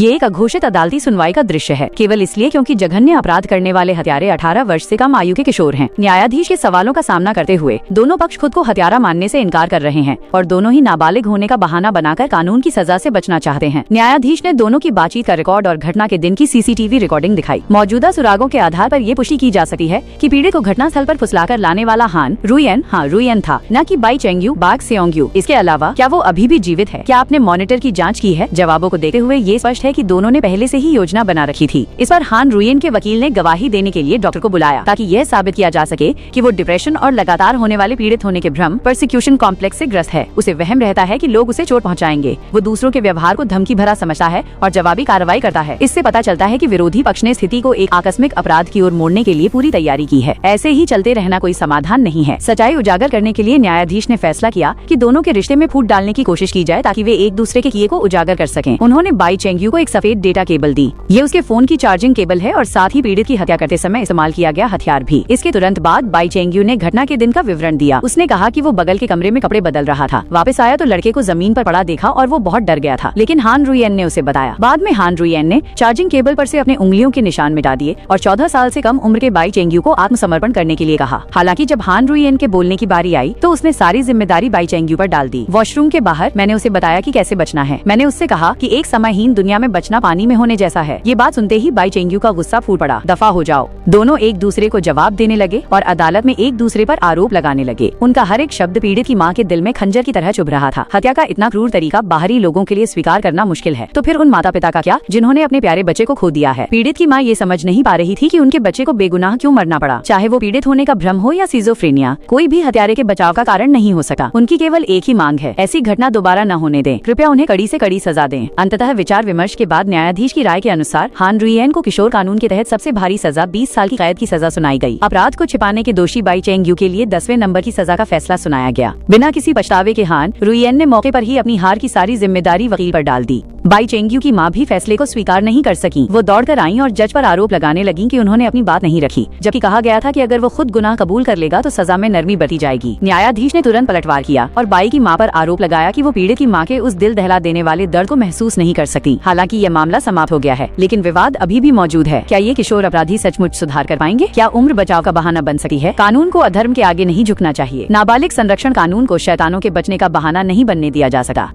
ये एक अघोषित अदालती सुनवाई का दृश्य है, केवल इसलिए क्योंकि जघन्य अपराध करने वाले हत्यारे 18 वर्ष से कम आयु के किशोर हैं। न्यायाधीश के सवालों का सामना करते हुए दोनों पक्ष खुद को हत्यारा मानने से इनकार कर रहे हैं और दोनों ही नाबालिग होने का बहाना बनाकर कानून की सजा से बचना चाहते हैं। न्यायाधीश ने दोनों की बातचीत का रिकॉर्ड और घटना के दिन की सीसीटीवी रिकॉर्डिंग दिखाई। मौजूदा सुरागों के आधार पर ये पुष्टि की जा सकती है कि पीड़ित को घटनास्थल पर फुसलाकर लाने वाला हान रुयन था, न कि बाई चेंग्यू बाग सेओंग्यू। इसके अलावा क्या वो अभी भी जीवित है? क्या आपने मॉनिटर की जांच की है? जवाबों को देखते हुए ये स्पष्ट है कि दोनों ने पहले से ही योजना बना रखी थी। इस पर हान रुयन के वकील ने गवाही देने के लिए डॉक्टर को बुलाया ताकि यह साबित किया जा सके कि वो डिप्रेशन और लगातार होने वाले पीड़ित होने के भ्रम परसिक्यूशन कॉम्प्लेक्स से ग्रस्त है। उसे वहम रहता है कि लोग उसे चोट पहुंचाएंगे। वो दूसरों के व्यवहार को धमकी भरा समझता है और जवाबी कार्रवाई करता है। इससे पता चलता है कि विरोधी पक्ष ने स्थिति को एक आकस्मिक अपराध की ओर मोड़ने के लिए पूरी तैयारी की है। ऐसे ही चलते रहना कोई समाधान नहीं है। सच्चाई उजागर करने के लिए न्यायाधीश ने फैसला किया कि दोनों के रिश्ते में फूट डालने की कोशिश की जाए ताकि वे एक दूसरे के किए को उजागर कर सकें। उन्होंने बाई चेंग्यू को एक सफेद डेटा केबल दी। ये उसके फोन की चार्जिंग केबल है और साथ ही पीड़ित की हत्या करते समय इस्तेमाल किया गया हथियार भी। इसके तुरंत बाद बाई चेंग्यू ने घटना के दिन का विवरण दिया। उसने कहा कि वो बगल के कमरे में कपड़े बदल रहा था, वापस आया तो लड़के को जमीन पर पड़ा देखा और वो बहुत डर गया था, लेकिन हान रुयन ने उसे बताया। बाद में हान रुयन ने चार्जिंग केबल पर से अपने उंगलियों के निशान मिटा दिए और 14 साल से कम उम्र के बाई चेंग्यू को आत्मसमर्पण करने के लिए कहा। हालांकि जब हान रुयन के बोलने की बारी आई तो उसने सारी जिम्मेदारी बाई चेंग्यू पर डाल दी। वॉशरूम के बाहर मैंने उसे बताया कि कैसे बचना है। मैंने उससे कहा कि एक समयहीन दुनिया में बचना पानी में होने जैसा है। ये बात सुनते ही बाई चेंग्यू का गुस्सा फूट पड़ा। दफा हो जाओ। दोनों एक दूसरे को जवाब देने लगे और अदालत में एक दूसरे पर आरोप लगाने लगे। उनका हर एक शब्द पीड़ित की मां के दिल में खंजर की तरह चुभ रहा था। हत्या का इतना क्रूर तरीका बाहरी लोगों के लिए स्वीकार करना मुश्किल है, तो फिर उन माता पिता का क्या जिन्होंने अपने प्यारे बच्चे को खो दिया है। पीड़ित की मां ये समझ नहीं पा रही थी कि उनके बच्चे को बेगुनाह क्यों मरना पड़ा, चाहे वो पीड़ित होने का भ्रम हो या सिजोफ्रेनिया। कोई भी हत्यारे के बचाव का कारण नहीं हो सका। उनकी केवल एक ही मांग है, ऐसी घटना दोबारा न होने दें। कृपया उन्हें कड़ी से कड़ी सजा दें। अंततः विचार विमर्श के बाद न्यायाधीश की राय के अनुसार हान रुयन को किशोर कानून के तहत सबसे भारी सजा 20 साल की कैद की सजा सुनाई गई। अपराध को छिपाने के दोषी बाई चेंग्यू के लिए 10वें नंबर की सजा का फैसला सुनाया गया। बिना किसी पछतावे के हान रुयन ने मौके पर ही अपनी हार की सारी जिम्मेदारी वकील पर डाल दी। बाई चेंग्यू की मां भी फैसले को स्वीकार नहीं कर सकी। वो दौड़कर आईं और जज पर आरोप लगाने लगीं कि उन्होंने अपनी बात नहीं रखी, जबकि कहा गया था कि अगर वो खुद गुनाह कबूल कर लेगा तो सजा में नरमी बरती जाएगी। न्यायाधीश ने तुरंत पलटवार किया और बाई की मां पर आरोप लगाया कि वो पीड़ित की मां के उस दिल दहला देने वाले दर्द को महसूस नहीं कर सकती। हालांकि यह मामला समाप्त हो गया है, लेकिन विवाद अभी भी मौजूद है। क्या ये किशोर अपराधी सचमुच सुधार कर पाएंगे? क्या उम्र बचाव का बहाना बन सकती है? कानून को अधर्म के आगे नहीं झुकना चाहिए। नाबालिग संरक्षण कानून को शैतानों के बचने का बहाना नहीं बनने दिया जा सकता।